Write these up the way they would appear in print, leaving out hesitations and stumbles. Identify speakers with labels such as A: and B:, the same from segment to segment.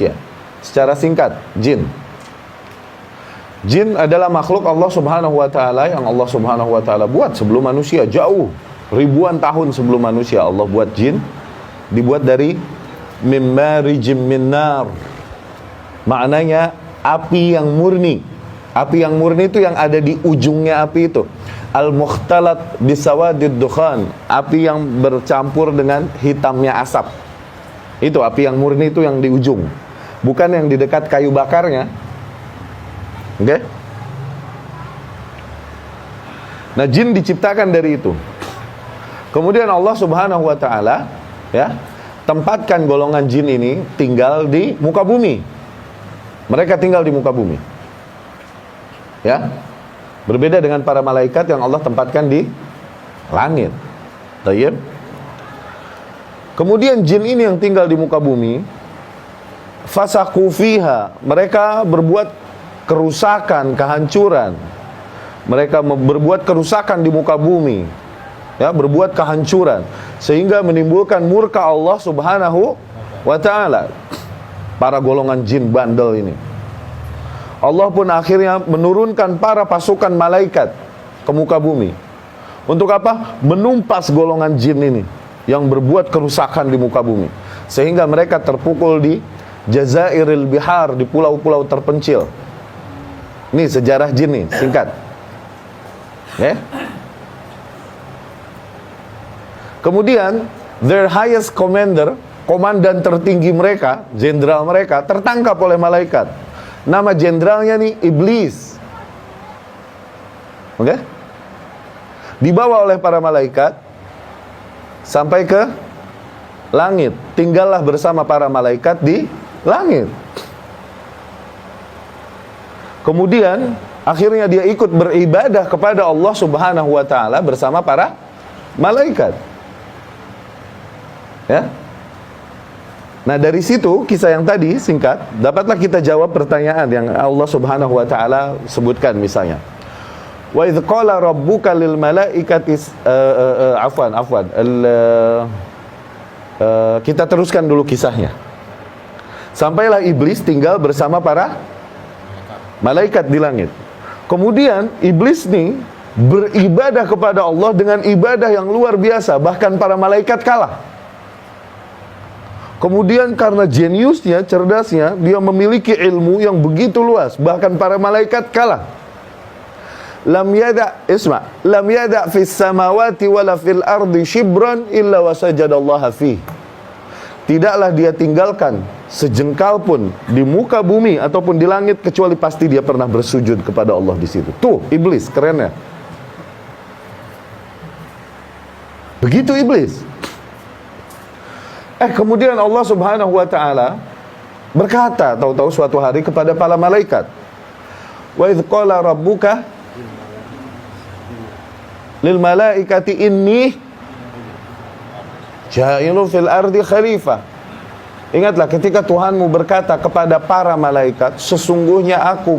A: manusia. Secara singkat, jin. Jin adalah makhluk Allah Subhanahu wa taala yang Allah Subhanahu wa taala buat sebelum manusia, jauh ribuan tahun sebelum manusia Allah buat jin, dibuat dari mimmarijim min nar. Maknanya api yang murni. Api yang murni itu yang ada di ujungnya api itu. Al-mukhtalat bisawadid dukhan, api yang bercampur dengan hitamnya asap. Itu api yang murni itu yang di ujung, bukan yang di dekat kayu bakarnya. Oke? Nah, jin diciptakan dari itu. Kemudian Allah Subhanahu wa taala ya, tempatkan golongan jin ini tinggal di muka bumi. Mereka tinggal di muka bumi. Ya. Berbeda dengan para malaikat yang Allah tempatkan di langit. Tayyib. Kemudian jin ini yang tinggal di muka bumi, fasaku fiha, mereka berbuat kerusakan, kehancuran. Mereka berbuat kerusakan di muka bumi, ya, berbuat kehancuran sehingga menimbulkan murka Allah Subhanahu wa taala. Para golongan jin bandel ini, Allah pun akhirnya menurunkan para pasukan malaikat ke muka bumi. Untuk apa? Menumpas golongan jin ini yang berbuat kerusakan di muka bumi, sehingga mereka terpukul di Jazairil Bihar, di pulau-pulau terpencil. Ini sejarah jin nih, singkat. Ya. Kemudian their highest commander, komandan tertinggi mereka, jenderal mereka, tertangkap oleh malaikat. Nama jenderalnya nih Iblis. Oke? Dibawa oleh para malaikat sampai ke langit. Tinggallah bersama para malaikat di langit. Kemudian akhirnya dia ikut beribadah kepada Allah Subhanahu wa taala bersama para malaikat. Ya. Nah, dari situ kisah yang tadi singkat, dapatlah kita jawab pertanyaan yang Allah Subhanahu wa taala sebutkan misalnya. Wa idz qala rabbuka lil malaikati kita teruskan dulu kisahnya. Sampailah iblis tinggal bersama para malaikat di langit. Kemudian iblis nih beribadah kepada Allah dengan ibadah yang luar biasa, bahkan para malaikat kalah. Kemudian karena jeniusnya, cerdasnya, dia memiliki ilmu yang begitu luas, bahkan para malaikat kalah. Lam yada fis samawati wala fil ardi shibran illa wasajadallaha fih. Tidaklah dia tinggalkan sejengkal pun di muka bumi ataupun di langit kecuali pasti dia pernah bersujud kepada Allah di situ. Tuh, iblis kerennya. Begitu iblis. Kemudian Allah Subhanahu wa taala berkata tahu-tahu suatu hari kepada para malaikat. Wa idz qala rabbuka lil malaikati inni ja'ilun fil ardi khalifah. Ingatlah ketika Tuhanmu berkata kepada para malaikat, sesungguhnya aku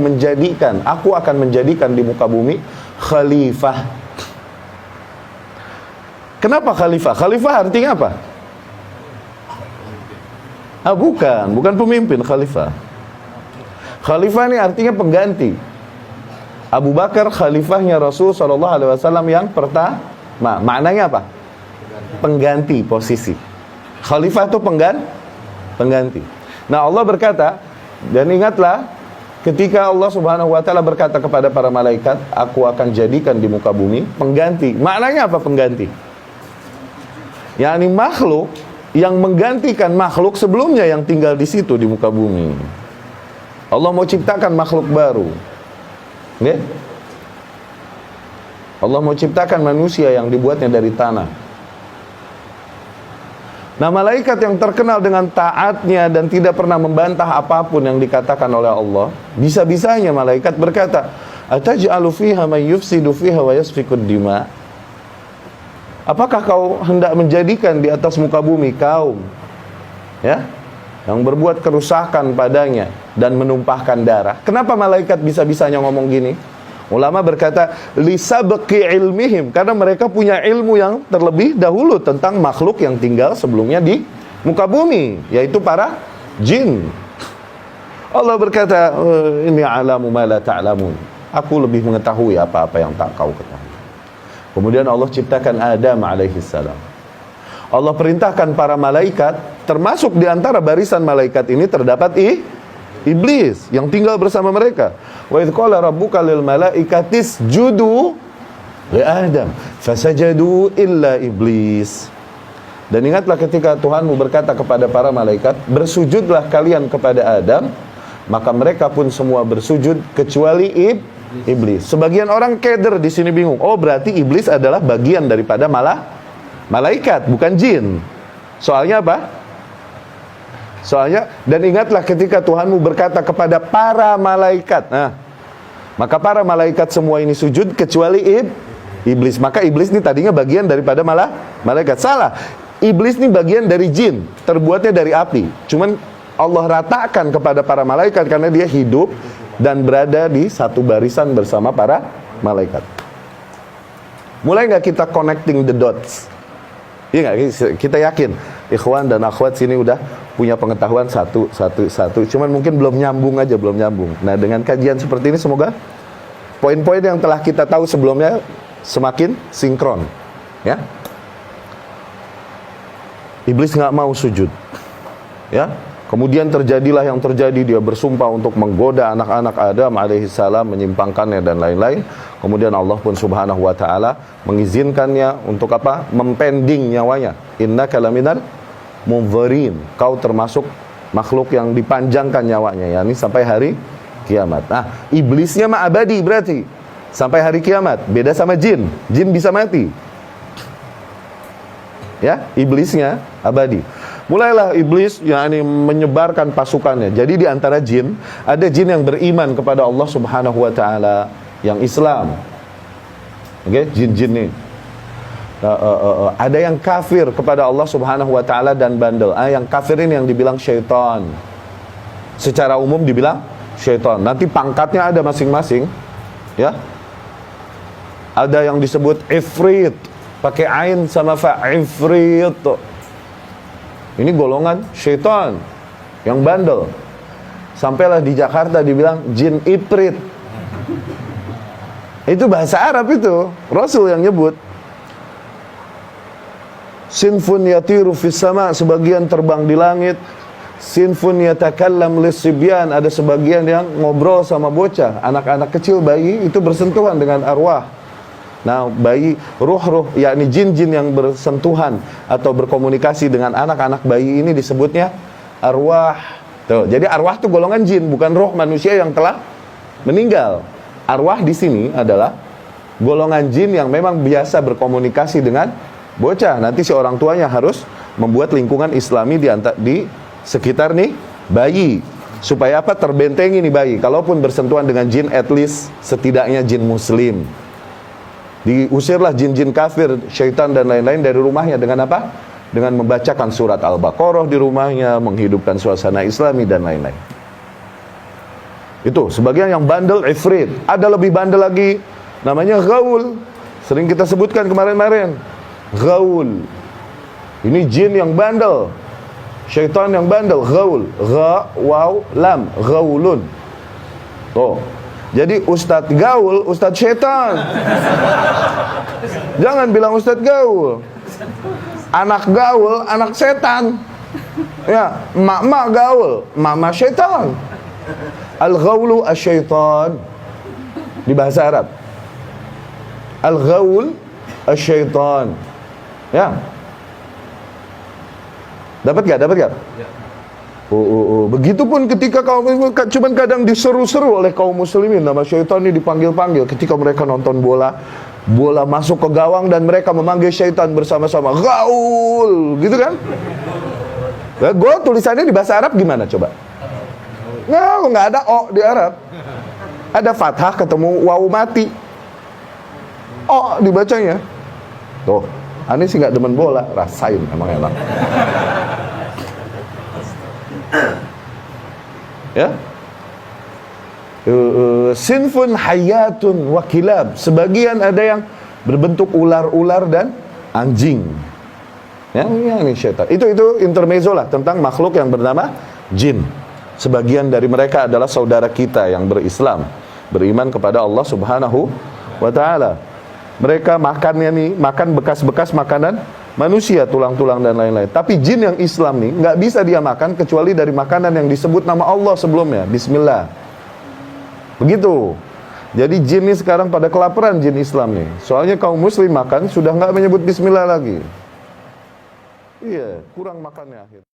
A: akan menjadikan di muka bumi khalifah. Kenapa khalifah? Khalifah artinya apa? Bukan pemimpin khalifah. Khalifah ini artinya pengganti. Abu Bakar khalifahnya Rasul SAW yang pertama. Maknanya apa? Pengganti posisi. Khalifah itu pengganti. Nah, Allah berkata, dan ingatlah ketika Allah Subhanahu wa taala berkata kepada para malaikat, aku akan jadikan di muka bumi pengganti. Maknanya apa pengganti? Yakni makhluk yang menggantikan makhluk sebelumnya yang tinggal di situ di muka bumi. Allah mau ciptakan makhluk baru. Ya? Allah mau ciptakan manusia yang dibuatnya dari tanah. Nah, malaikat yang terkenal dengan taatnya dan tidak pernah membantah apapun yang dikatakan oleh Allah, bisa-bisanya malaikat berkata, "Ataj'alu fiha may yufsidu fiha wa yasfikud dima?" Apakah kau hendak menjadikan di atas muka bumi kaum yang berbuat kerusakan padanya dan menumpahkan darah? Kenapa malaikat bisa-bisanya ngomong gini? Ulama berkata, lisabqi ilmihim, karena mereka punya ilmu yang terlebih dahulu tentang makhluk yang tinggal sebelumnya di muka bumi, yaitu para jin. Allah berkata, ini alamu ma la ta'lamun. Aku lebih mengetahui apa-apa yang tak kau ketahui. Kemudian Allah ciptakan Adam alaihissalam. Allah perintahkan para malaikat, termasuk di antara barisan malaikat ini terdapat iblis yang tinggal bersama mereka. Wa idz qala rabbuka lil malaikati isjudu li Adam fasajadu illa iblis. Dan ingatlah ketika Tuhanmu berkata kepada para malaikat, bersujudlah kalian kepada Adam, maka mereka pun semua bersujud kecuali iblis. Sebagian orang keder di sini bingung. Oh, berarti iblis adalah bagian daripada malaikat, bukan jin. Soalnya apa? Soalnya, dan ingatlah ketika Tuhanmu berkata kepada para malaikat. Nah, maka para malaikat semua ini sujud kecuali iblis. Maka iblis ini tadinya bagian daripada malaikat. Salah. Iblis ini bagian dari jin, terbuatnya dari api. Cuman Allah ratakan kepada para malaikat karena dia hidup dan berada di satu barisan bersama para malaikat. Mulai nggak kita connecting the dots? Iya nggak? Kita yakin ikhwan dan akhwat sini udah punya pengetahuan satu. Cuman mungkin belum nyambung aja, belum nyambung. Nah, dengan kajian seperti ini semoga poin-poin yang telah kita tahu sebelumnya semakin sinkron, ya. Iblis nggak mau sujud, ya. Kemudian terjadilah yang terjadi, dia bersumpah untuk menggoda anak-anak Adam alaihissalam, menyimpangkannya dan lain-lain. Kemudian Allah pun subhanahu wa ta'ala mengizinkannya untuk apa? Mempending nyawanya. Innaka laminal munzirin. Kau termasuk makhluk yang dipanjangkan nyawanya, yakni sampai hari kiamat. Nah, iblisnya mah abadi berarti sampai hari kiamat. Beda sama jin. Jin bisa mati. Ya, iblisnya abadi. Mulailah iblis yakni menyebarkan pasukannya. Jadi di antara jin, ada jin yang beriman kepada Allah Subhanahu wa taala, yang Islam. Oke, jin-jin ini. Ada yang kafir kepada Allah Subhanahu wa taala dan bandel. Yang kafir ini yang dibilang syaitan. Secara umum dibilang syaitan. Nanti pangkatnya ada masing-masing, ya. Ada yang disebut ifrit, pakai ain sama fa, ifrit. Ini golongan syaitan yang bandel. Sampailah di Jakarta dibilang jin iprit. Itu bahasa Arab itu, Rasul yang nyebut. Sinfun yatiru fis sama, sebagian terbang di langit. Sinfun yatakallam lisibyan, ada sebagian yang ngobrol sama bocah, anak-anak kecil, bayi itu bersentuhan dengan arwah. Nah, bayi, ruh-ruh, yakni jin-jin yang bersentuhan atau berkomunikasi dengan anak-anak bayi ini disebutnya arwah. Tuh, jadi arwah itu golongan jin, bukan roh manusia yang telah meninggal. Arwah di sini adalah golongan jin yang memang biasa berkomunikasi dengan bocah. Nanti si orang tuanya harus membuat lingkungan Islami di sekitar nih bayi, supaya apa? Terbentengi nih bayi. Kalaupun bersentuhan dengan jin, at least setidaknya jin muslim. Diusirlah jin-jin kafir, syaitan dan lain-lain dari rumahnya dengan apa? Dengan membacakan surat Al-Baqarah di rumahnya, menghidupkan suasana Islami dan lain-lain. Itu sebagian yang bandel, ifrit. Ada lebih bandel lagi, namanya ghaul. Sering kita sebutkan kemarin-kemarin. Ghaul. Ini jin yang bandel, syaitan yang bandel, ghaul. Gha, waw, lam, ghaulun. Tuh. Jadi Ustadz gaul, Ustadz syaitan. Jangan bilang Ustadz gaul. Anak gaul, anak setan. Ya, mak-mak gaul, mama syaitan. Al-ghaulu asyaitan di bahasa Arab. Al-ghaul asyaitan. Ya. Dapat gak? Ya. Begitupun ketika kaum cuman kadang diseru-seru oleh kaum muslimin, nama syaitan ini dipanggil-panggil ketika mereka nonton bola masuk ke gawang dan mereka memanggil syaitan bersama-sama, gaul, gitu kan? Nah, gol tulisannya di bahasa Arab gimana coba? Nggak ada o di Arab. Ada fathah ketemu waw mati. O dibacanya. Tuh, aneh sih nggak demen bola, rasain emang enak. Ya, sinfun hayatun wa kilab, sebagian ada yang berbentuk ular-ular dan anjing. Ya, ini syaitan. Itu intermezzo lah tentang makhluk yang bernama jin. Sebagian dari mereka adalah saudara kita yang berislam, beriman kepada Allah Subhanahu wa ta'ala. Mereka makannya nih, makan bekas-bekas makanan manusia, tulang-tulang dan lain-lain. Tapi jin yang Islam nih, nggak bisa dia makan kecuali dari makanan yang disebut nama Allah sebelumnya, Bismillah. Begitu. Jadi jin ini sekarang pada kelaparan, jin Islam nih. Soalnya kaum muslim makan, sudah nggak menyebut Bismillah lagi. Iya, kurang makannya akhirnya.